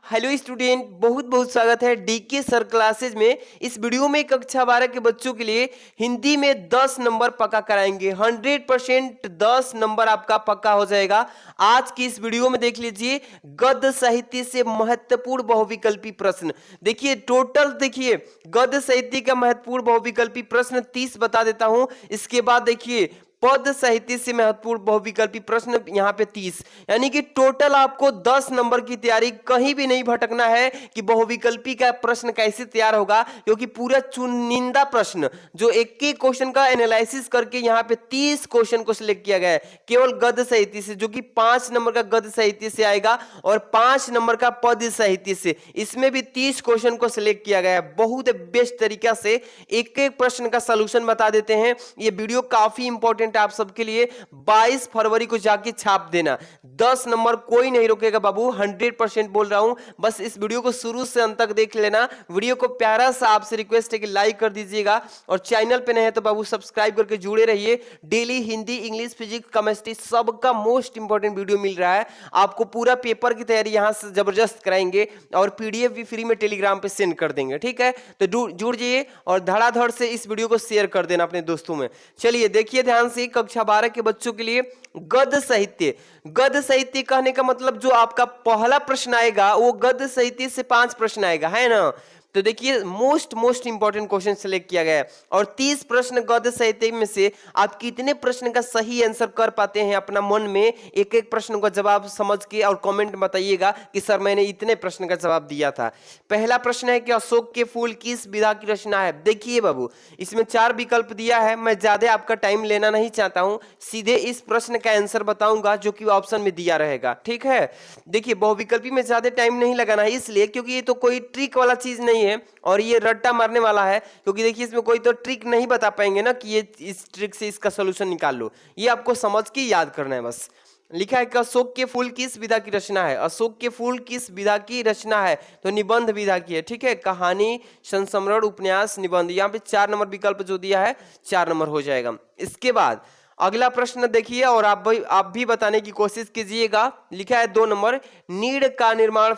Hello student, बहुत बहुत स्वागत है डीके सर क्लासेज में। इस वीडियो में कक्षा 12 के बच्चों के लिए हिंदी में 10 नंबर पक्का कराएंगे। 100% 10 नंबर आपका पक्का हो जाएगा। आज की इस वीडियो में देख लीजिए गद्य साहित्य से महत्वपूर्ण बहुविकल्पी प्रश्न। देखिए टोटल, देखिए गद्य साहित्य का महत्वपूर्ण बहुविकल्पी प्रश्न 30 बता देता हूं। इसके बाद देखिए पद साहित्य से महत्वपूर्ण बहुविकल्पी प्रश्न यहाँ पे 30, यानी कि टोटल आपको 10 नंबर की तैयारी। कहीं भी नहीं भटकना है कि बहुविकल्पी का प्रश्न कैसे तैयार होगा, क्योंकि पूरा चुनिंदा प्रश्न जो एक एक क्वेश्चन का एनालिसिस करके यहाँ पे 30 क्वेश्चन को सिलेक्ट किया गया है केवल गद्य साहित्य से, जो कि 5 नंबर का गद्य साहित्य से आएगा और 5 नंबर का पद साहित्य से। इसमें भी 30 क्वेश्चन को सिलेक्ट किया गया है। बहुत बेस्ट तरीका से एक एक प्रश्न का सलूशन बता देते हैं। ये वीडियो काफी इंपॉर्टेंट आप सबके लिए। 22 फरवरी को जाके छाप देना। 10 नंबर कोई नहीं रोकेगा बाबू, 100% बोल रहा हूं। बस इस वीडियो को शुरू से अंत तक देख लेना। वीडियो को प्यारा सा आपसे रिक्वेस्ट है कि लाइक कर दीजिएगा और चैनल पे नए हैं तो बाबू सब्सक्राइब करके जुड़े रहिए। Daily Hindi, English, physics, chemistry सबका मोस्ट इंपॉर्टेंट वीडियो मिल रहा है आपको। पूरा पेपर की तैयारी यहां से जबरदस्त कराएंगे और पीडीएफ भी फ्री में टेलीग्राम पे सेंड कर देंगे। ठीक है, तो जुड़ जाइए और धड़ाधड़ से इस वीडियो को शेयर कर देना अपने दोस्तों में। चलिए देखिए ध्यान से, कक्षा 12 के बच्चों के लिए गद्य साहित्य। गद्य साहित्य कहने का मतलब जो आपका पहला प्रश्न आएगा वो गद्य साहित्य से 5 प्रश्न आएगा, है ना। तो देखिए मोस्ट इंपॉर्टेंट क्वेश्चन सिलेक्ट किया गया है और 30 प्रश्न गद्य साहित्य में से आप कितने प्रश्न का सही आंसर कर पाते हैं अपना मन में एक एक प्रश्न का जवाब समझ के और कमेंट में बताइएगा कि सर मैंने इतने प्रश्न का जवाब दिया था। पहला प्रश्न है कि अशोक के फूल किस विधा की रचना है। देखिए बाबू, इसमें 4 विकल्प दिया है। मैं ज्यादा आपका टाइम लेना नहीं चाहता हूं, सीधे इस प्रश्न का आंसर बताऊंगा जो कि ऑप्शन में दिया रहेगा। ठीक है, देखिए बहुविकल्पी में ज्यादा टाइम नहीं लगाना है इसलिए क्योंकि ये तो कोई ट्रिक वाला चीज नहीं है और ये रट्टा मारने वाला है। क्योंकि देखिए इसमें कोई तो ट्रिक नहीं बता पाएंगे ना कि ये इस ट्रिक से इसका सॉल्यूशन निकाल लो। ये आपको समझ के याद करना है बस। लिखा है कि अशोक के फूल किस विधा की रचना है। अशोक के फूल किस विधा की रचना है, तो निबंध विधा की है। ठीक है, कहानी, संस्मरण, उपन्यास, निबंध। यहाँ पे 4 नंबर विकल्प जो दिया है 4 नंबर हो जाएगा। इसके बाद अगला प्रश्न देखिए और आप भी बताने की कोशिश कीजिएगा। लिखा है 2 नंबर, नीड़ का निर्माण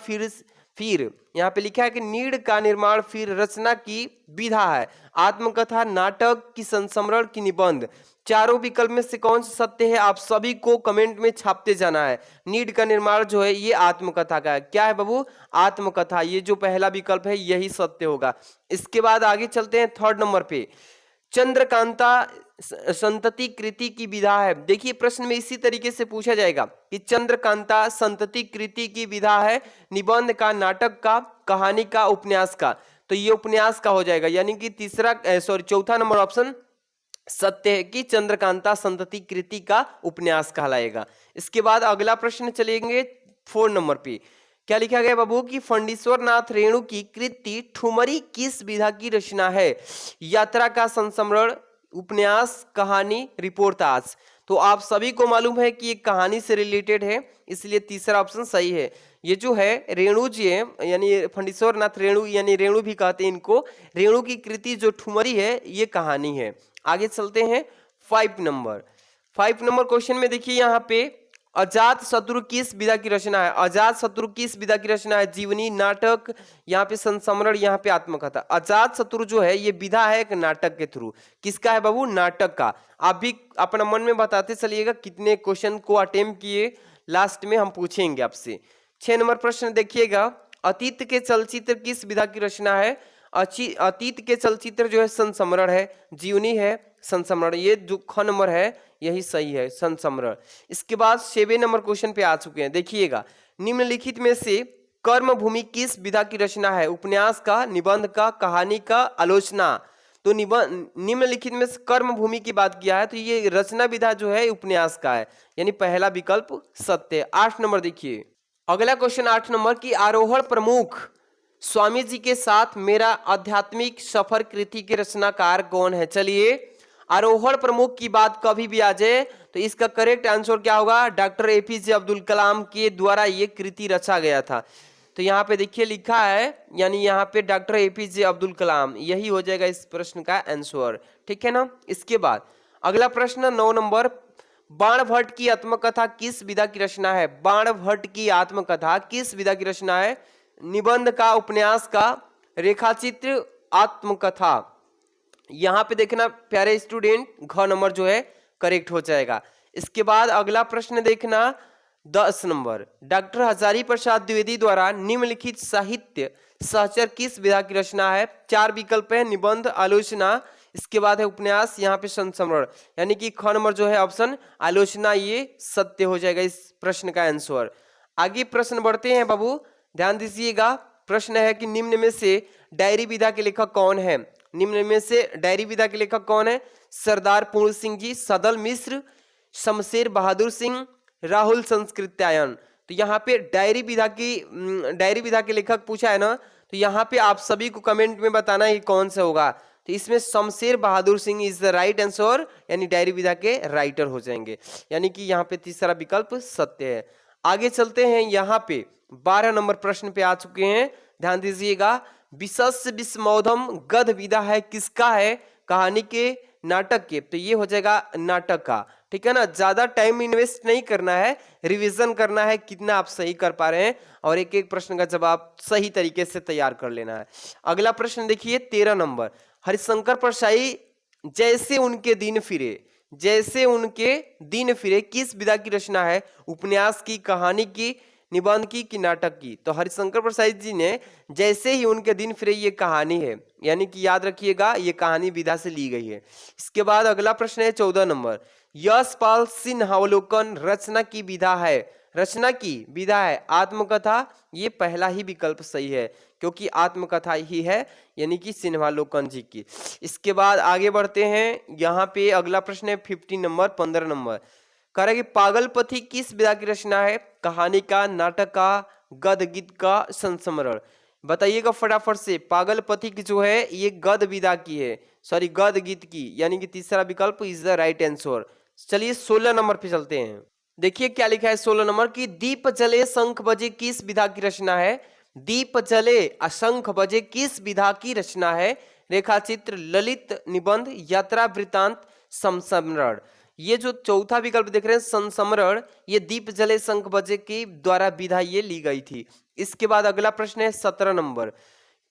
फिर यहाँ पे लिखा है कि नीड़ का निर्माण फिर रचना की विधा है। आत्मकथा, नाटक की, संस्मरण की, निबंध। चारों विकल्प में से कौन सा सत्य है आप सभी को कमेंट में छापते जाना है। नीड का निर्माण जो है ये आत्मकथा का है। क्या है बाबू? आत्मकथा। ये जो पहला विकल्प है यही सत्य होगा। इसके बाद आगे चलते हैं 3rd नंबर पे। चंद्रकांता संतति कृति की विधा है। देखिए प्रश्न में इसी तरीके से पूछा जाएगा कि चंद्रकांता संतति कृति की विधा है। निबंध का, नाटक का, कहानी का, उपन्यास का। तो ये उपन्यास का हो जाएगा, यानी कि चौथा नंबर ऑप्शन सत्य है कि चंद्रकांता संतति कृति का उपन्यास कहलाएगा। इसके बाद अगला प्रश्न चलेंगे 4 नंबर पे। क्या लिखा गया बाबू कि फंडीश्वर नाथ रेणु की कृति ठुमरी किस विधा की रचना है। यात्रा का, संस्मरण, उपन्यास, कहानी, रिपोर्टाज। तो आप सभी को मालूम है कि ये कहानी से रिलेटेड है, इसलिए तीसरा ऑप्शन सही है। ये जो है रेणु जी है, यानी फंडीश्वर नाथ रेणु, यानी रेणु भी कहते हैं इनको। रेणु की कृति जो ठुमरी है ये कहानी है। आगे चलते हैं 5 नंबर। 5 नंबर क्वेश्चन में देखिए यहाँ पे अजात शत्रु किस विधा की रचना है। अजात शत्रु किस विधा की रचना है। जीवनी, नाटक, यहाँ पे संस्मरण, यहाँ पे आत्मकथा। अजात शत्रु जो है ये विधा है एक नाटक के थ्रू। किसका है बाबू? नाटक का। आप भी अपना मन में बताते चलिएगा कितने क्वेश्चन को अटेम्प्ट किए, लास्ट में हम पूछेंगे आपसे। 6 नंबर प्रश्न देखिएगा, अतीत के चलचित्र किस विधा की रचना है। अतीत के चलचित्र जो है संस्मरण है, जीवनी है, संस्मरण। ये जो ख नंबर है यही सही है, संस्मरण। इसके बाद 7 नंबर क्वेश्चन पे आ चुके हैं। देखिएगा, निम्नलिखित में से कर्म भूमि किस विधा की रचना है। उपन्यास का, निबंध का, कहानी का, आलोचना। तो निम्नलिखित में से कर्म भूमि की बात किया है तो ये रचना विधा जो है उपन्यास का है, यानी पहला विकल्प सत्य। 8 नंबर देखिए, अगला क्वेश्चन 8 नंबर की आरोहण प्रमुख स्वामी जी के साथ मेरा आध्यात्मिक सफर कृति के रचनाकार कौन है। चलिए, आरोहण प्रमुख की बात कभी भी आ जाए तो इसका करेक्ट आंसर क्या होगा? डॉक्टर एपीजे अब्दुल कलाम के द्वारा ये कृति रचा गया था। तो यहाँ पे देखिए लिखा है, यानी यहाँ पे डॉक्टर एपीजे अब्दुल कलाम, यही हो जाएगा इस प्रश्न का आंसर। ठीक है ना। इसके बाद अगला प्रश्न 9 नंबर, बाणभट्ट की आत्मकथा किस विधा की रचना है। बाणभट्ट की आत्मकथा किस विधा की रचना है। निबंध का, उपन्यास का, रेखाचित्र, आत्मकथा। यहाँ पे देखना प्यारे स्टूडेंट, घ नंबर जो है करेक्ट हो जाएगा। इसके बाद अगला प्रश्न देखना 10 नंबर, डॉक्टर हजारी प्रसाद द्विवेदी द्वारा निम्नलिखित साहित्य सहचर किस विधा की रचना है? 4 विकल्प है, निबंध, आलोचना, इसके बाद है उपन्यास, यहाँ पे संस्मरण, यानी कि ख नंबर जो है ऑप्शन आलोचना ये सत्य हो जाएगा इस प्रश्न का आंसर। आगे प्रश्न बढ़ते हैं बाबू, ध्यान दीजिएगा। प्रश्न है कि निम्न में से डायरी विधा के लेखक कौन है? निम्न में से डायरी विधा के लेखक कौन है? सरदार पूर्ण सिंह जी, सदल मिश्र, शमशेर बहादुर सिंह, राहुल संस्कृत्यायन। तो यहाँ पे डायरी विधा के लेखक पूछा है ना, तो यहाँ पे आप सभी को कमेंट में बताना है कौन सा होगा। तो इसमें Shamsher Bahadur Singh is the right answer, यानी डायरी विधा के राइटर हो जाएंगे, यानी कि यहाँ पे तीसरा विकल्प सत्य है। आगे चलते हैं, यहाँ पे 12 नंबर प्रश्न पे आ चुके हैं, ध्यान दीजिएगा। विशस्य विस्मौधम गद्य विधा है किसका है? कहानी के, नाटक के? तो ये हो जाएगा नाटक का, ठीक है ना। ज्यादा टाइम इन्वेस्ट नहीं करना है, रिवीजन करना है कितना आप सही कर पा रहे हैं, और एक एक प्रश्न का जवाब सही तरीके से तैयार कर लेना है। अगला प्रश्न देखिए 13 नंबर, हरिशंकर परसाई जैसे उनके दिन फिरे, जैसे उनके दिन फिरे किस विधा की रचना है? उपन्यास की, कहानी की, निबंध की कि नाटक की? तो हरिशंकर प्रसाद जी ने जैसे ही उनके दिन फिरे ये कहानी है, यानी कि याद रखिएगा ये कहानी विधा से ली गई है। इसके बाद अगला प्रश्न है 14 नंबर, यशपाल सिंहावलोकन रचना की विधा है? रचना की विधा है आत्मकथा, ये पहला ही विकल्प सही है क्योंकि आत्मकथा ही है, यानी कि सिंहावलोकन जी की। इसके बाद आगे बढ़ते हैं, यहाँ पे अगला प्रश्न है 15 नंबर, 15 नंबर, कह रहा है कि पागलपथी किस विधा की रचना है? कहानी का, नाटक का, गद्य गीत का, संस्मरण? बताइएगा फटाफट से। पागलपथी की जो है ये गद्य विधा की है, सॉरी गद्य गीत की, यानी कि तीसरा विकल्प इज द राइट आंसर। चलिए 16 नंबर पे चलते हैं, देखिए क्या लिखा है 16 नंबर की, दीप जले शंख बजे किस विधा की रचना है? दीप जले असंख बजे किस विधा की रचना है? रेखाचित्र, ललित, निबंध, यात्रा वृतांत, संस्मरण? ये जो चौथा विकल्प देख रहे हैं संस्मरण, ये दीप जले शंख बजे के द्वारा विधा ये ली गई थी। इसके बाद अगला प्रश्न है 17 नंबर,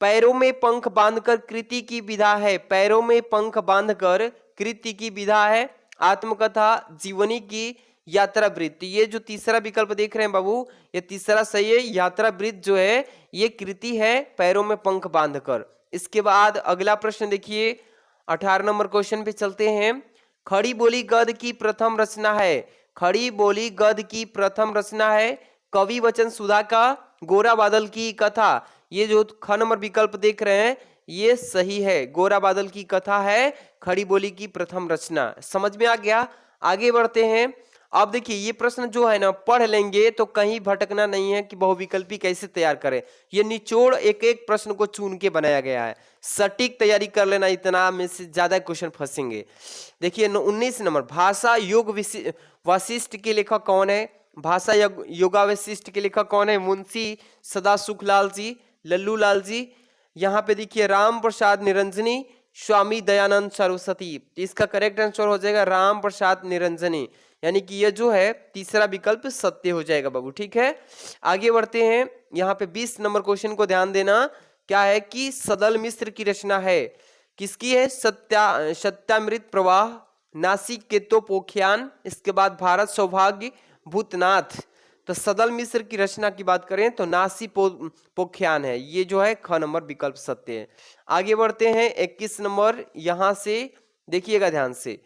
पैरों में पंख बांधकर कृति की विधा है? पैरों में पंख बांधकर कृति की विधा है आत्मकथा, जीवनी की, यात्रा वृत्त? ये जो तीसरा विकल्प देख रहे हैं बाबू, ये तीसरा सही है, यात्रा वृत्त जो है ये कृति है पैरों में पंख बांधकर। इसके बाद अगला प्रश्न देखिए 18 नंबर क्वेश्चन पे चलते हैं, खड़ी बोली गद्य की प्रथम रचना है? खड़ी बोली गद्य की प्रथम रचना है कवि वचन सुधा का, गोरा बादल की कथा? ये जो ख नंबर विकल्प देख रहे हैं ये सही है, गोरा बादल की कथा है खड़ी बोली की प्रथम रचना। समझ में आ गया? आगे बढ़ते हैं। अब देखिए ये प्रश्न जो है ना पढ़ लेंगे तो कहीं भटकना नहीं है कि बहुविकल्पी कैसे तैयार करें, ये निचोड़ एक एक प्रश्न को चुन के बनाया गया है, सटीक तैयारी कर लेना, इतना में से ज्यादा क्वेश्चन फंसेंगे। देखिए 19 नंबर, भाषा योग वासिष्ठ के लेखक कौन है? भाषा योगा वशिष्ठ के लेखक कौन है? मुंशी सदा सुखलाल जी, लल्लू लाल जी। यहाँ पे देखिए राम प्रसाद निरंजनी, स्वामी दयानंद सरस्वती। इसका करेक्ट आंसर हो जाएगा राम प्रसाद निरंजनी, यानी कि ये जो है तीसरा विकल्प सत्य हो जाएगा बाबू, ठीक है। आगे बढ़ते हैं, यहाँ पे 20 नंबर क्वेश्चन को ध्यान देना, क्या है कि सदल मिश्र की रचना है? किसकी है? सत्यामृत प्रवाह, नासिक केतोपोख्यान, इसके बाद भारत सौभाग्य, भूतनाथ। तो सदल मिश्र की रचना की बात करें तो नासी पोख्यान है, ये जो है ख नंबर विकल्प सत्य है। आगे बढ़ते हैं 21 नंबर, यहां से देखिएगा ध्यान से,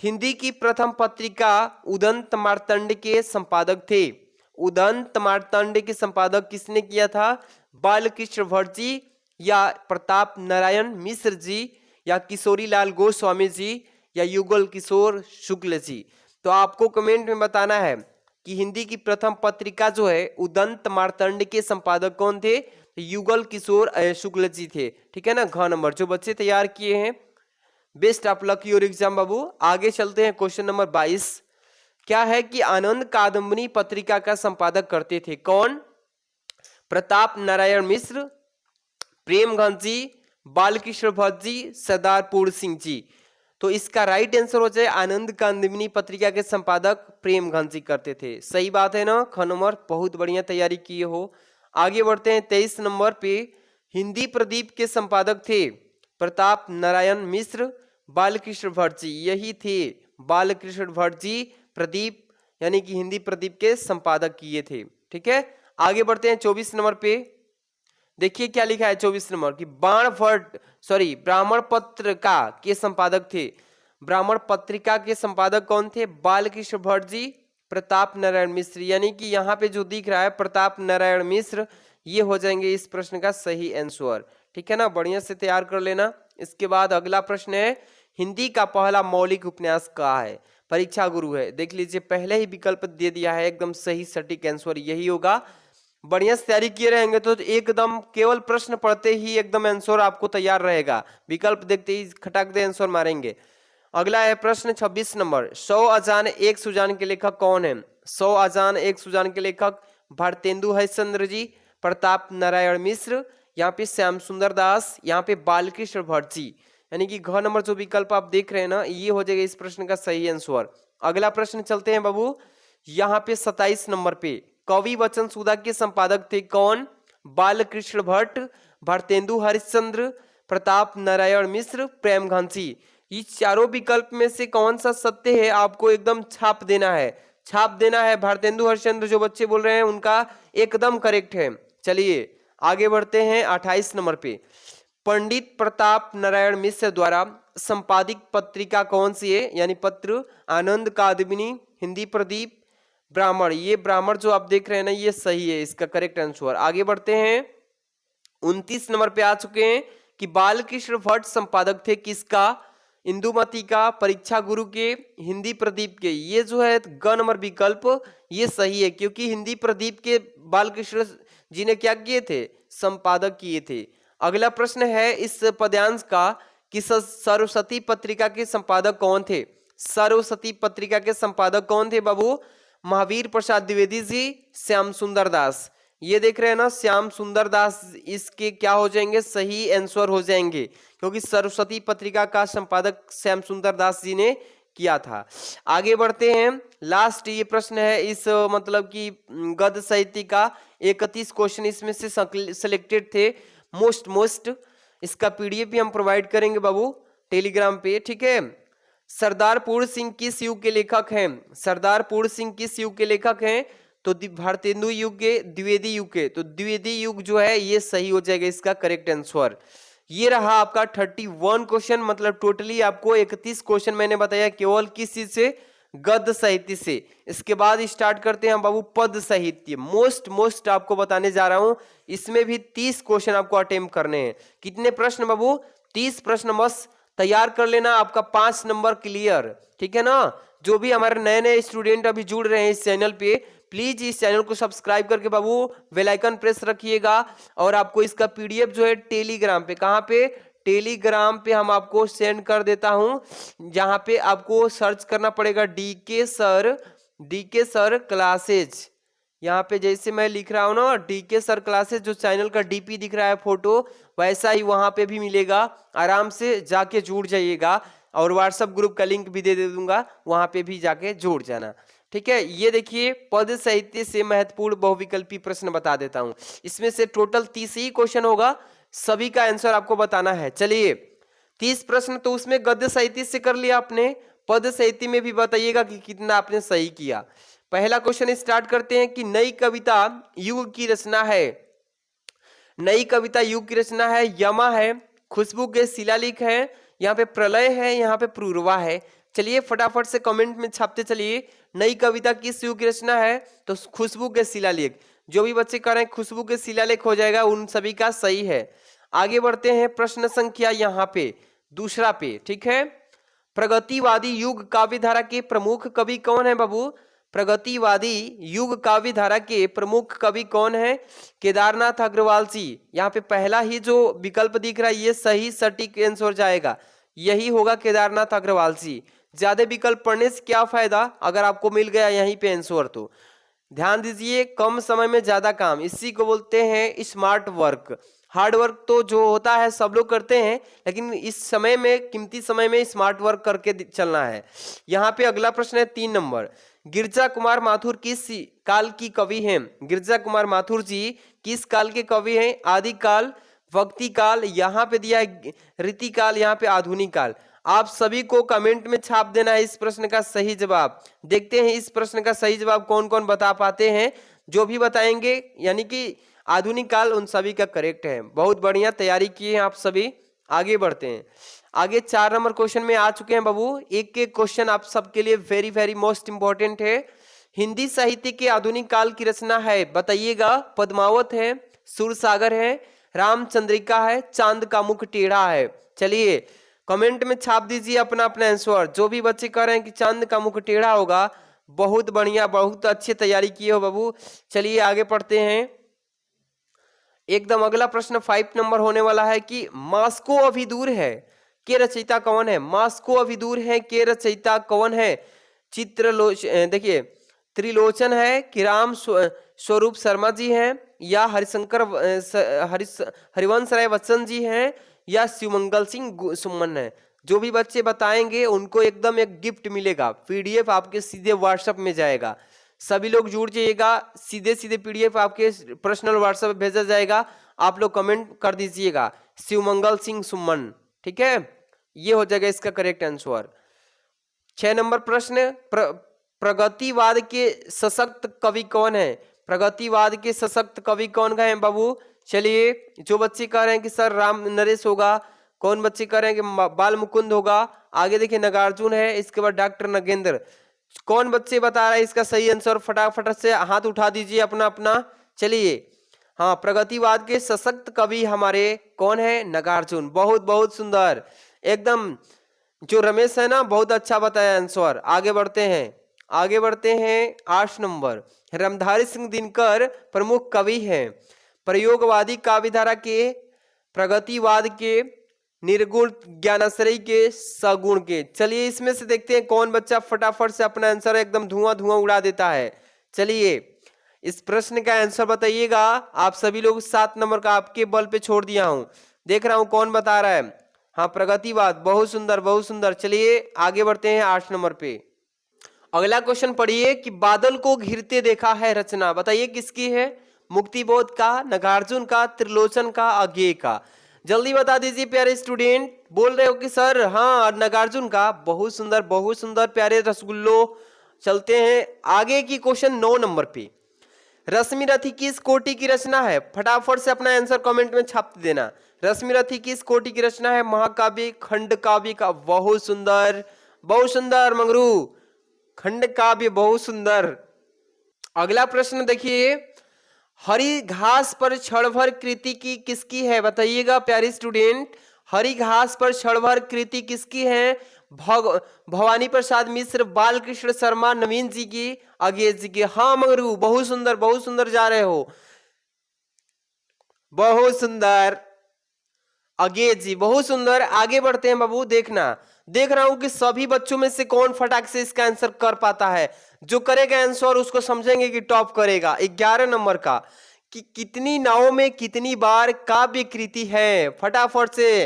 हिंदी की प्रथम पत्रिका उदंत मार्तंड के संपादक थे? उदंत मार्तंड के संपादक किसने किया था? बालकृष्ण भट्ट जी, या प्रताप नारायण मिश्र जी, या किशोरी लाल गोस्वामी जी, या युगल किशोर शुक्ल जी? तो आपको कमेंट में बताना है कि हिंदी की प्रथम पत्रिका जो है उदंत मार्तंड के संपादक कौन थे? युगल किशोर शुक्ल जी थे, ठीक है ना। घ नंबर जो बच्चे तैयार किए हैं, best of luck your exam बाबू। आगे चलते हैं क्वेश्चन नंबर 22, क्या है कि आनंद कादम्बनी पत्रिका का संपादक करते थे? कौन? प्रताप नारायण मिश्र, प्रेमगंज जी, बालकृष्ण भट्ट जी, सरदार पूर्ण सिंह जी? तो इसका राइट आंसर हो जाए आनंद कादम्बनी पत्रिका के संपादक प्रेमगंज जी करते थे। सही बात है ना, ख नंबर, बहुत बढ़िया तैयारी किए हो। आगे बढ़ते हैं 23 नंबर पे। हिंदी प्रदीप के संपादक थे प्रताप नारायण मिश्र, बालकृष्ण भट्ट जी। यही थे बालकृष्ण भट्ट जी, प्रदीप यानी कि हिंदी प्रदीप के संपादक किए थे। ठीक है, आगे बढ़ते हैं 24 नंबर पे। देखिए क्या लिखा है 24 नंबर की, ब्राह्मण पत्रिका के संपादक थे। ब्राह्मण पत्रिका के संपादक कौन थे? बालकृष्ण भट्ट जी, प्रताप नारायण मिश्र। यानी कि यहाँ पे जो दिख रहा है प्रताप नारायण मिश्र, ये हो जाएंगे इस प्रश्न का सही आंसर। ठीक है ना, बढ़िया से तैयार कर लेना। इसके बाद अगला प्रश्न है, हिंदी का पहला मौलिक उपन्यास कहाँ है? परीक्षा गुरु है। देख लीजिए पहले ही विकल्प दे दिया है, एकदम सही सटीक आंसर यही होगा। बढ़िया से तैयारी किए रहेंगे तो एकदम केवल प्रश्न पढ़ते ही एकदम आंसर आपको तैयार रहेगा, विकल्प देखते ही खटाक दे आंसर मारेंगे। अगला है प्रश्न 26 नंबर, 100 अजान एक सुजान के लेखक कौन है? 100 अजान एक सुजान के लेखक भारतेंदु हरिश्चंद्र जी, प्रताप नारायण मिश्र, यहाँ पे श्याम सुंदर दास, यहाँ पे बालकृष्ण भट्ट जी। यानी कि घ नंबर जो विकल्प आप देख रहे हैं ना, ये हो जाएगा इस प्रश्न का सही आंसर। अगला प्रश्न चलते हैं बाबू, यहाँ पे 27 नंबर पे, कवि वचन सुधा के संपादक थे कौन? बालकृष्ण भट्ट, भारतेंदु हरिश्चंद्र, प्रताप नारायण मिश्र, प्रेम घंसी। इस चारों विकल्प में से कौन सा सत्य है आपको एकदम छाप देना है, छाप देना है। भारतेंदु हरिश्चंद्र जो बच्चे बोल रहे हैं उनका एकदम करेक्ट है। चलिए आगे बढ़ते हैं 28 नंबर पे, पंडित प्रताप नारायण मिश्र द्वारा संपादित पत्रिका कौन सी है? यानी पत्र, आनंद कादम्बिनी, हिंदी प्रदीप, ब्राह्मण। ये ब्राह्मण जो आप देख रहे हैं ना, ये सही है, इसका करेक्ट आंसर। आगे बढ़ते हैं 29 नंबर पे आ चुके हैं कि बालकृष्ण भट्ट संपादक थे किसका? इंदुमती का, परीक्षा गुरु के, हिंदी प्रदीप के। ये जो है ग नंबर विकल्प ये सही है, क्योंकि हिंदी प्रदीप के बालकृष्ण जी ने क्या किए थे? संपादक किए थे। अगला प्रश्न है इस पद्यांश का कि सरस्वती पत्रिका के संपादक कौन थे? सरस्वती पत्रिका के संपादक कौन थे बाबू? महावीर प्रसाद द्विवेदी जी, श्याम सुंदर दास। ये देख रहे हैं ना, श्याम सुंदर दास इसके क्या हो जाएंगे? सही आंसर हो जाएंगे, क्योंकि सरस्वती पत्रिका का संपादक श्याम सुंदर दास जी ने किया था। आगे बढ़ते हैं, लास्ट ये प्रश्न है इस मतलब कि गद्य साहित्य का 31 क्वेश्चन इसमें से सिलेक्टेड थे मोस्ट। इसका पीडीएफ भी हम प्रोवाइड करेंगे बाबू टेलीग्राम पे। ठीक है, सरदार पूर्ण सिंह किस युग के लेखक हैं? सरदार पूर्ण सिंह किस युग के लेखक हैं? तो भारतेंदु युग के, द्विवेदी युग के। तो द्विवेदी युग जो है ये सही हो जाएगा इसका करेक्ट आंसर। ये रहा आपका 31 क्वेश्चन, मतलब टोटली आपको 31 क्वेश्चन मैंने बताया केवल किस चीज से? गद्य साहित्य से। इसके बाद स्टार्ट करते हैं बाबू पद साहित्य। मोस्ट आपको बताने जा रहा हूं, इसमें भी 30 क्वेश्चन आपको अटेम्प्ट करने हैं। कितने प्रश्न बाबू? 30 प्रश्न बस तैयार कर लेना, आपका 5 नंबर क्लियर। ठीक है ना, जो भी हमारे नए नए स्टूडेंट अभी जुड़ रहे हैं इस चैनल पे, प्लीज इस चैनल को सब्सक्राइब करके बाबू बेल आइकन प्रेस रखिएगा। और आपको इसका पीडीएफ जो है टेलीग्राम पे, कहाँ पे? टेलीग्राम पे हम आपको सेंड कर देता हूं, जहां पे आपको सर्च करना पड़ेगा डीके सर क्लासेज। यहाँ पे जैसे मैं लिख रहा हूँ ना डीके सर क्लासेज, जो चैनल का डीपी दिख रहा है फोटो, वैसा ही वहां पे भी मिलेगा। आराम से जाके जुड़ जाइएगा, और व्हाट्सएप ग्रुप का लिंक भी दे दूंगा, वहां पे भी जाके जुड़ जाना। ठीक है, ये देखिए पद साहित्य से महत्वपूर्ण बहुविकल्पी प्रश्न बता देता हूं। इसमें से टोटल 30 ही क्वेश्चन होगा, सभी का आंसर आपको बताना है। चलिए 30 प्रश्न तो उसमें गद्य साहित्य से कर लिया आपने, पद साहित्य में भी बताइएगा कि कितना आपने सही किया। पहला क्वेश्चन स्टार्ट करते हैं कि नई कविता युग की रचना है। नई कविता युग की रचना है, यमा है, खुशबू के शिलालेख है, यहाँ पे प्रलय है, यहाँ पे पूर्वा है। चलिए फटाफट से कमेंट में छापते चलिए, नई कविता किस युग की रचना है? तो खुशबू के शिलालेख। जो भी बच्चे कर रहे हैं खुशबू के शिलालेख हो जाएगा, उन सभी का सही है। आगे बढ़ते हैं प्रश्न संख्या यहाँ पे दूसरा पे। ठीक है, प्रगतिवादी युग काव्य धारा के प्रमुख कवि कौन है बाबू? प्रगतिवादी युग काव्य धारा के प्रमुख कवि कौन है? केदारनाथ अग्रवाल जी। यहाँ पे पहला ही जो विकल्प दिख रहा है ये सही सटीक आंसर जाएगा, यही होगा केदारनाथ अग्रवाल जी। ज्यादा विकल्प पढ़ने से क्या फायदा अगर आपको मिल गया यहीं पे आंसर। तो ध्यान दीजिए, कम समय में ज्यादा काम, इसी को बोलते हैं स्मार्ट वर्क। हार्ड वर्क तो जो होता है सब लोग करते हैं, लेकिन इस समय में, कीमती समय में स्मार्ट वर्क करके चलना है। यहाँ पे अगला प्रश्न है 3 नंबर, गिरजा कुमार माथुर किस काल की कवि हैं? गिरजा कुमार माथुर जी किस काल के कवि हैं? आदि काल, वक्ति काल, यहाँ पे दिया है रीति काल, यहाँ पे आधुनिक काल। आप सभी को कमेंट में छाप देना है इस प्रश्न का सही जवाब। देखते हैं इस प्रश्न का सही जवाब कौन कौन बता पाते हैं। जो भी बताएंगे यानी कि आधुनिक काल, उन सभी का करेक्ट है। बहुत बढ़िया तैयारी किए हैं आप सभी। आगे बढ़ते हैं। आगे 4 नंबर क्वेश्चन में आ चुके हैं बाबू। एक एक क्वेश्चन आप सबके लिए वेरी वेरी मोस्ट इंपॉर्टेंट है। हिंदी साहित्य के आधुनिक काल की रचना है, बताइएगा। पद्मावत है, सूरसागर है, रामचंद्रिका है, चांद का मुख टेढ़ा है। चलिए कमेंट में छाप दीजिए अपना अपना आंसर। जो भी बच्चे कह रहे हैं कि चांद का मुख टेढ़ा होगा, बहुत बढ़िया, बहुत अच्छी तैयारी किए हो बाबू। चलिए आगे पढ़ते हैं। एकदम अगला प्रश्न 5 नंबर होने वाला है कि मास्को अभी दूर है के रचयिता कौन है? मास्को अभी दूर है के रचयिता कौन है? देखिए त्रिलोचन है कि राम स्वरूप शर्मा जी हैं, या हरिवंश राय बच्चन जी हैं, या शिवमंगल सिंह सुमन है। जो भी बच्चे बताएंगे उनको एकदम एक गिफ्ट मिलेगा, पीडीएफ आपके सीधे व्हाट्सएप में जाएगा। सभी लोग जुड़ जाइएगा, सीधे सीधे पीडीएफ आपके पर्सनल व्हाट्सएप पे भेजा जाएगा। आप लोग कमेंट कर दीजिएगा शिवमंगल सिंह सुमन, ठीक है? ये हो जाएगा इसका करेक्ट आंसर। 6 नंबर प्रश्न, प्रगतिवाद के सशक्त कवि कौन है? प्रगतिवाद के सशक्त कवि कौन है बाबू? चलिए जो बच्चे कह रहे हैं कि सर राम नरेश होगा, कौन बच्चे कह रहे हैं कि बाल मुकुंद होगा, आगे देखिए नागार्जुन है, इसके बाद डॉक्टर नगेंद्र। कौन बच्चे बता रहे हैं इसका सही आंसर? फटाफट से हाथ उठा दीजिए अपना अपना। चलिए हाँ, प्रगतिवाद के सशक्त कवि हमारे कौन है? नागार्जुन। बहुत बहुत सुंदर, एकदम जो रमेश है ना, बहुत अच्छा बताया आंसर। आगे बढ़ते हैं, आगे बढ़ते हैं। 8 नंबर, रामधारी सिंह दिनकर प्रमुख कवि हैं। प्रयोगवादी काव्यधारा के, प्रगतिवाद के, निर्गुण ज्ञानाश्रय के, सगुण के। चलिए इसमें से देखते हैं कौन बच्चा फटाफट से अपना आंसर एकदम धुआं धुआं उड़ा देता है। चलिए इस प्रश्न का आंसर बताइएगा। आप सभी लोग 7 नंबर का आपके बल पे छोड़ दिया हूं, देख रहा हूं कौन बता रहा है। हाँ प्रगतिवाद, बहुत सुंदर बहुत सुंदर। चलिए आगे बढ़ते हैं 8 नंबर पे। अगला क्वेश्चन पढ़िए कि बादल को घिरते देखा है रचना, बताइए किसकी है? मुक्तिबोध का, नागार्जुन का, त्रिलोचन का, अज्ञेय का। जल्दी बता दीजिए प्यारे स्टूडेंट। बोल रहे हो कि सर हाँ नागार्जुन का। बहुत सुंदर प्यारे रसगुल्लो। चलते हैं आगे की क्वेश्चन 9 नंबर पे। रश्मि रथी किस कोटि की रचना है? फटाफट से अपना आंसर कमेंट में छाप देना। रश्मि रथी किस कोटि की रचना है? महाकाव्य, खंड काव्य का? बहुत सुंदर मंगरू, खंड काव्य, बहुत सुंदर। अगला प्रश्न देखिए, हरी घास पर क्षणभर कृति की किसकी है? बताइएगा प्यारे स्टूडेंट, हरी घास पर क्षणभर कृति किसकी है? भवानी प्रसाद मिश्र, बालकृष्ण शर्मा, नवीन जी की, अज्ञेय जी की। हाँ मंगरू, बहुत सुंदर जा रहे हो, बहुत सुंदर। अज्ञेय जी, बहुत सुंदर। आगे बढ़ते हैं बाबू। देखना, देख रहा हूं कि सभी बच्चों में से कौन फटाक से इसका आंसर कर पाता है। जो करेगा आंसर उसको समझेंगे कि टॉप करेगा। 11 नंबर का, कि कितनी नावों में कितनी बार काव्य कृति है? फटाफट से।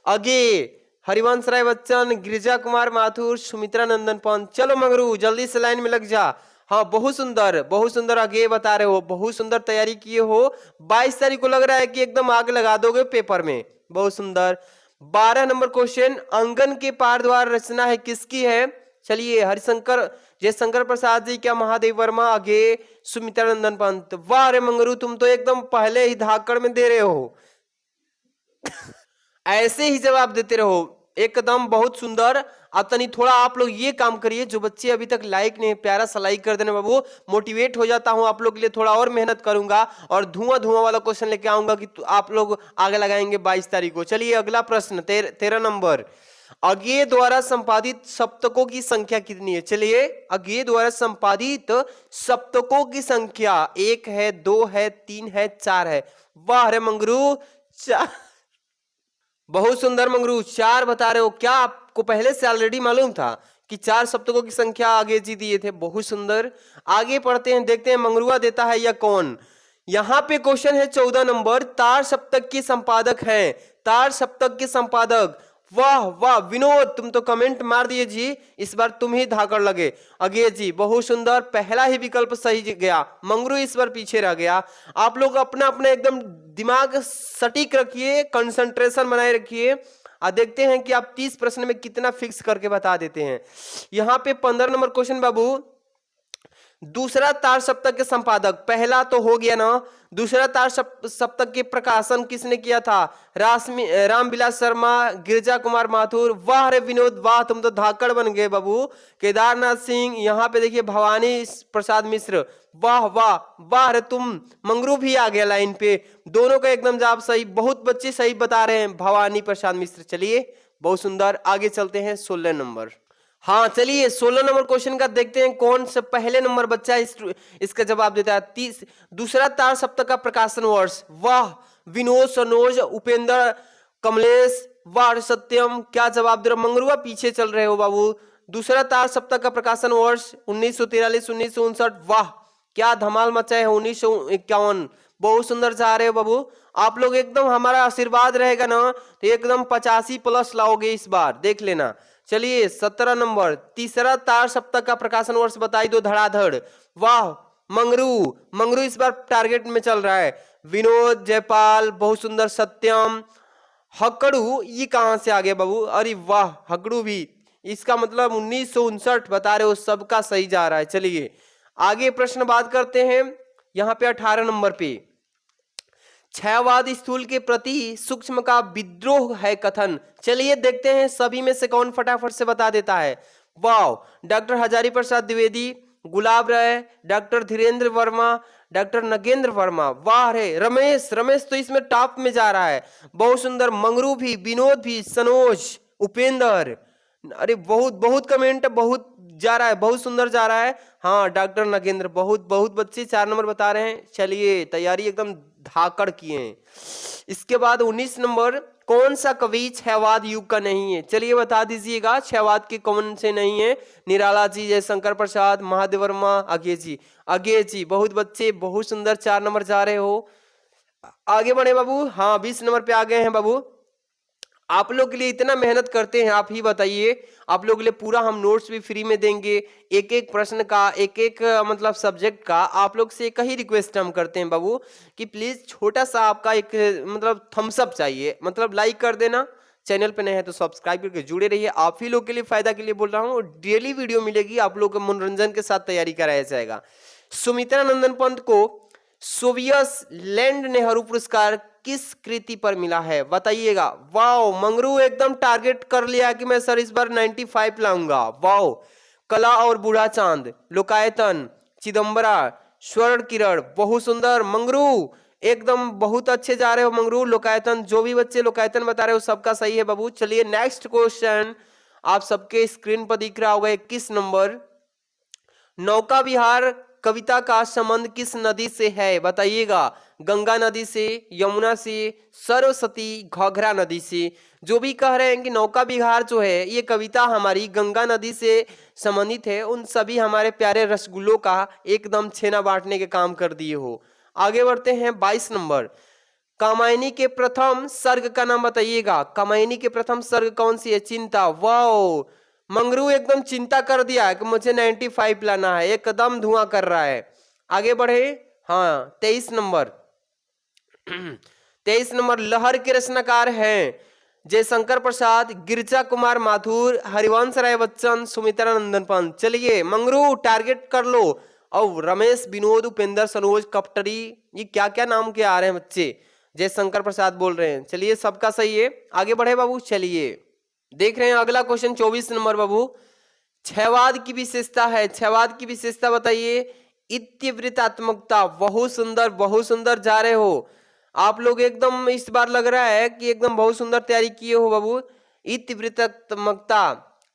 अज्ञेय, हरिवंश राय बच्चन, गिरिजा कुमार माथुर, सुमित्रा नंदन पंत। चलो मगरू जल्दी से लाइन में लग जा। हाँ बहुत सुंदर अज्ञेय बता रहे हो, बहुत सुंदर तैयारी किए हो। 22 तारीख को लग रहा है कि एकदम आग लगा दोगे पेपर में, बहुत सुंदर। 12 नंबर क्वेश्चन, अंगन के पार द्वार रचना है किसकी है? चलिए हरिशंकर, जयशंकर प्रसाद जी, क्या महादेव वर्मा, अज्ञेय, सुमित्रा नंदन पंत। वाह रे मंगरू, तुम तो एकदम पहले ही धाकड़ में दे रहे हो। ऐसे ही जवाब देते रहो, एकदम बहुत सुंदर। अतनी थोड़ा आप लोग ये काम करिए, जो बच्चे अभी तक लाइक नहीं, प्यारा सा लाइक कर देना बाबू। मोटिवेट हो जाता हूं आप लोग के लिए, थोड़ा और मेहनत करूंगा और धुआं वाला क्वेश्चन लेके आऊंगा कि आप लोग आगे लगाएंगे 22 तारीख को। चलिए अगला प्रश्न 13 नंबर, अज्ञेय द्वारा संपादित सप्तकों की संख्या कितनी है? चलिए अज्ञेय द्वारा संपादित सप्तकों की संख्या 1 है, 2 है, 3 है, 4 है। वाह रे मंगरू, 4। बहुत सुंदर मंगरू, 4 बता रहे हो। क्या आपको पहले से ऑलरेडी मालूम था कि 4 सप्तकों की संख्या आगे जी दिए थे? बहुत सुंदर। आगे पढ़ते हैं, देखते हैं मंगरुआ देता है या कौन। यहाँ पे क्वेश्चन है 14 नंबर, तार सप्तक के संपादक हैं। तार सप्तक के संपादक वाह वाह विनोद, तुम तो कमेंट मार दिए जी, इस बार तुम ही धाकड़ लगे। अगे जी बहुत सुंदर, पहला ही विकल्प सही गया। मंगरू इस बार पीछे रह गया। आप लोग अपना अपना एकदम दिमाग सटीक रखिए, कंसंट्रेशन बनाए रखिए। देखते हैं कि आप 30 प्रश्न में कितना फिक्स करके बता देते हैं। यहाँ पे 15 नंबर क्वेश्चन बाबू, दूसरा तार सप्तक के संपादक, पहला तो हो गया ना, दूसरा तार सप्तक के प्रकाशन किसने किया था? रामविलास शर्मा, गिरजा कुमार माथुर। वाह रे विनोद वाह, तुम तो धाकड़ बन गए बाबू। केदारनाथ सिंह, यहाँ पे देखिए भवानी प्रसाद मिश्र। वाह वाह वाह रे तुम, मंगरू भी आ गया लाइन पे। दोनों का एकदम जवाब सही, बहुत बच्चे सही बता रहे हैं, भवानी प्रसाद मिश्र। चलिए बहुत सुंदर, आगे चलते हैं 16 नंबर। हाँ चलिए 16 नंबर क्वेश्चन का देखते हैं कौन सा पहले नंबर बच्चा इसका जवाब देता है। दूसरा तार सप्तक का प्रकाशन वर्ष। वाह विनोद, सनोज, उपेंद्र, कमलेश, वाह सत्यम, क्या जवाब दे रहे हो? मंगरुआ पीछे चल रहे हो बाबू। दूसरा तार सप्तक का प्रकाशन वर्ष 1943, 1959। वाह क्या धमाल मचाए है। 1951, बहुत सुंदर जा रहे हो बाबू। आप लोग एकदम, हमारा आशीर्वाद रहेगा ना तो एकदम 85+ लाओगे इस बार, देख लेना। चलिए 17 नंबर, तीसरा तार सप्तक का प्रकाशन वर्ष बताई दो धड़ाधड़। वाह मंगरू इस बार टारगेट में चल रहा है। विनोद, जयपाल, बहुत सुंदर, सत्यम, हकड़ू, ये कहां से आ गया बाबू? अरे वाह हकड़ू भी, इसका मतलब 1959 बता रहे हो, सबका सही जा रहा है। चलिए आगे प्रश्न बात करते हैं। यहाँ पे 18 नंबर पे, छयवाद स्थूल के प्रति सूक्ष्म का विद्रोह है कथन। चलिए देखते हैं सभी में से कौन फटाफट से बता देता है। वाह डॉक्टर हजारी प्रसाद द्विवेदी, गुलाब राय, डॉक्टर धीरेन्द्र वर्मा, डॉक्टर नगेंद्र वर्मा। वाह रे रमेश तो इसमें टॉप में जा रहा है, बहुत सुंदर। मंगरू भी, विनोद भी, सनोज, उपेंद्र। अरे बहुत बहुत कमेंट बहुत जा रहा है, बहुत सुंदर जा रहा है। हाँ डॉक्टर नगेंद्र, बहुत बहुत बच्चे 4 नंबर बता रहे हैं। चलिए तैयारी एकदम धाकड़ किए हैं। इसके बाद 19 नंबर, कौन सा कवि छयवाद युग का नहीं है? चलिए बता दीजिएगा छयवाद के कौन से नहीं है। निराला जी, जयशंकर प्रसाद, महादेव वर्मा, अगे जी, बहुत बच्चे बहुत सुंदर 4 नंबर जा रहे हो। आगे बढ़े बाबू। हाँ 20 नंबर पे आ गए हैं बाबू। आप लोग के लिए इतना मेहनत करते हैं, आप ही बताइए। आप लोग के लिए पूरा हम नोट्स भी फ्री में देंगे, एक एक प्रश्न का, एक एक मतलब सब्जेक्ट का। आप लोग से एक ही रिक्वेस्ट हम करते हैं बाबू कि प्लीज छोटा सा आपका एक मतलब थम्स अप चाहिए, मतलब लाइक कर देना। चैनल पे नए हैं तो सब्सक्राइब करके जुड़े रहिए। आप ही लोग के लिए फायदा के लिए बोल रहा हूँ। डेली वीडियो मिलेगी, आप लोग को मनोरंजन के साथ तैयारी कराया जाएगा। सुमित्रा नंदन पंत को सोवियत लैंड नेहरू पुरस्कार किस कृति पर मिला है? बताइएगा। वाओ मंगरू एकदम टारगेट कर लिया कि मैं सर इस बार 95 लाऊंगा। वाओ कला और बूढ़ा चांद, लोकायतन, चिदम्बरा, स्वर्ण किरण, बहुत सुंदर। मंगरू एकदम बहुत अच्छे जा रहे हो मंगरू। लोकायतन, जो भी बच्चे लोकायतन बता रहे हो सबका सही है बाबू। चलिए नेक्स्ट क्वेश्चन आप सबके स्क्रीन पर दिख रहा होगा 21 नंबर, नौका विहार कविता का संबंध किस नदी से है? बताइएगा। गंगा नदी से, यमुना से, सरस्वती, घाघरा नदी से। जो भी कह रहे हैं कि नौका विहार जो है ये कविता हमारी गंगा नदी से संबंधित है, उन सभी हमारे प्यारे रसगुल्लों का एकदम छेना बांटने के काम कर दिए हो। आगे बढ़ते हैं 22 नंबर, कामायनी के प्रथम सर्ग का नाम बताइएगा। कामायनी के प्रथम सर्ग कौन सी है? चिंता। वाओ मंगरू एकदम चिंता कर दिया कि मुझे 95 लाना है, एकदम धुआं कर रहा है। आगे बढ़े। हाँ 23 नंबर 23 नंबर, लहर के रचनाकार हैं जयशंकर प्रसाद, गिरजा कुमार माथुर, हरिवंश राय बच्चन, सुमित्रा नंदन पंत। चलिए मंगरू टारगेट कर लो। और रमेश, विनोद, उपेंद्र, सनोज, कपटरी, ये क्या क्या नाम के आ रहे हैं बच्चे? जयशंकर प्रसाद बोल रहे हैं। चलिए सबका सही है। आगे बढ़े बाबू। चलिए देख रहे हैं अगला क्वेश्चन 24 नंबर बाबू, छयवाद की विशेषता है। छयवाद की विशेषता बताइए। इतिवृत्तात्मकता, बहुत सुंदर जा रहे हो आप लोग। एकदम इस बार लग रहा है कि एकदम बहुत सुंदर तैयारी किए हो बाबू। इतिवृत्तात्मकता,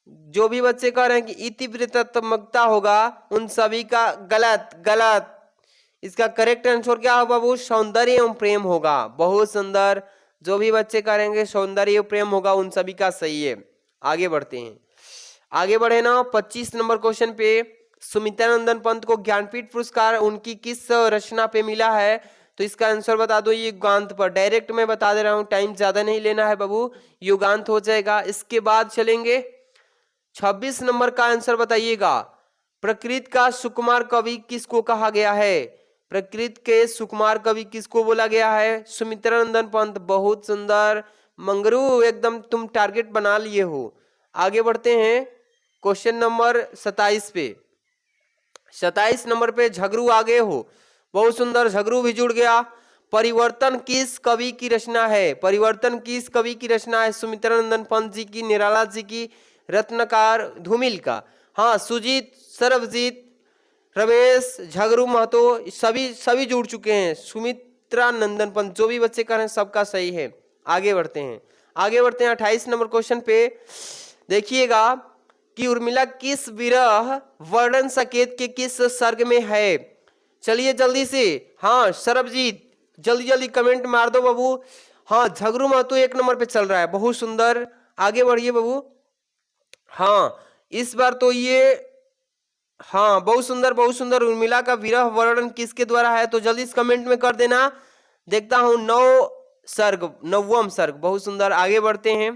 जो भी बच्चे कह रहे हैं कि इतिवृत्तात्मकता होगा उन सभी का गलत। इसका करेक्ट आंसर क्या होगा बाबू? सौंदर्य एवं प्रेम होगा। बहुत सुंदर, जो भी बच्चे करेंगे सौंदर्य एवं प्रेम होगा उन सभी का सही है। आगे बढ़ते हैं। आगे बढ़े ना 25 नंबर क्वेश्चन पे, सुमित्रा नंदन पंत को ज्ञानपीठ पुरस्कार उनकी किस रचना पे मिला है? तो इसका आंसर बता दो युगांत पर। डायरेक्ट मैं बता दे रहा हूं, टाइम ज्यादा नहीं लेना है बाबू, युगांत हो जाएगा। इसके बाद चलेंगे 26 नंबर का आंसर बताइएगा। प्रकृत का सुकुमार कवि किसको कहा गया है? प्रकृत के सुकुमार कवि किसको बोला गया है? सुमित्रानंदन पंत। बहुत सुंदर मंगरू, एकदम तुम टारगेट बना लिए हो। आगे बढ़ते हैं क्वेश्चन नंबर 27 पे। 27 नंबर पे झगरू आगे हो, बहुत सुंदर, झगरू भी जुड़ गया। परिवर्तन किस कवि की रचना है? परिवर्तन किस कवि की रचना है? सुमित्रानंदन पंत जी की, निराला जी की, रत्नकार धूमिल का। हाँ, सुजीत, सरबजीत, रमेश, झगरू महतो सभी जुड़ चुके हैं। सुमित्रानंदन पंत, जो भी बच्चे कर रहे हैं सबका सही है। आगे बढ़ते हैं 28 नंबर क्वेश्चन पे देखिएगा कि उर्मिला किस विरह वर्णन संकेत के किस सर्ग में है? चलिए जल्दी से, हाँ सरबजीत जल्दी जल्दी कमेंट मार दो बाबू। हाँ, झगरू महतो 1 नंबर पे चल रहा है, बहुत सुंदर, आगे बढ़िए बाबू। हाँ, इस बार तो ये, हाँ बहुत सुंदर बहुत सुंदर। उर्मिला का विरह वर्णन किसके द्वारा है? तो जल्दी से कमेंट में कर देना। देखता हूं 9वां सर्ग, बहुत सुंदर। आगे बढ़ते हैं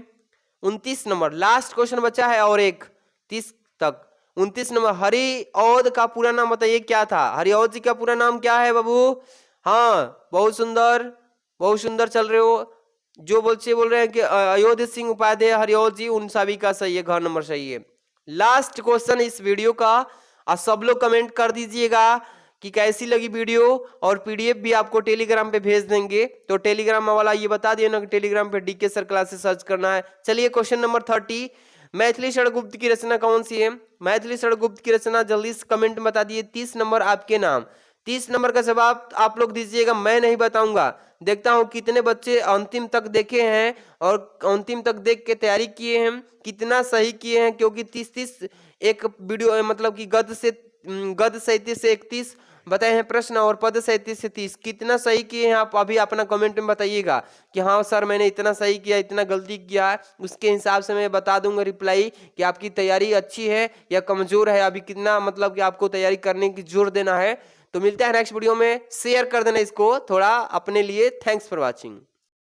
29 नंबर, लास्ट क्वेश्चन बचा है और एक 30 तक। 29 नंबर, हरिऔध का पूरा नाम बताइए क्या था? हरिऔध जी का पूरा नाम क्या है बाबू? हाँ बहुत सुंदर चल रहे हो। जो बच्चे बोल रहे हैं कि अयोध्या सिंह उपाध्याय हरिऔध जी, उन सभी का सही है, घर नंबर सही है। लास्ट क्वेश्चन इस वीडियो का, और सब लोग कमेंट कर दीजिएगा कि कैसी लगी वीडियो, और पीडीएफ भी आपको टेलीग्राम पे भेज देंगे। तो टेलीग्राम वाला ये बता दिया ना कि टेलीग्राम पे डीके सर क्लासेस सर्च करना है। चलिए क्वेश्चन नंबर 30, मैथिली षड़गुप्त की रचना कौन सी है? मैथिली षड़गुप्त की रचना जल्दी से कमेंट में बता दिए। 30 नंबर आपके नाम, 30 नंबर का जवाब आप लोग दीजिएगा, मैं नहीं बताऊंगा। देखता हूं कितने बच्चे अंतिम तक देखे हैं और अंतिम तक देख के तैयारी किए हैं, कितना सही किए हैं, क्योंकि 30 एक वीडियो मतलब कि गद्य साहित्य से 31 बताए हैं प्रश्न और पद साहित्य से 30। कितना सही किए हैं आप अभी अपना कमेंट में बताइएगा कि हाँ सर मैंने इतना सही किया, इतना गलती किया है। उसके हिसाब से मैं बता दूंगा रिप्लाई कि आपकी तैयारी अच्छी है या कमजोर है, अभी कितना मतलब कि आपको तैयारी करने की जोर देना है। तो मिलता है नेक्स्ट वीडियो में, शेयर कर देना इसको थोड़ा अपने लिए। Thanks for watching.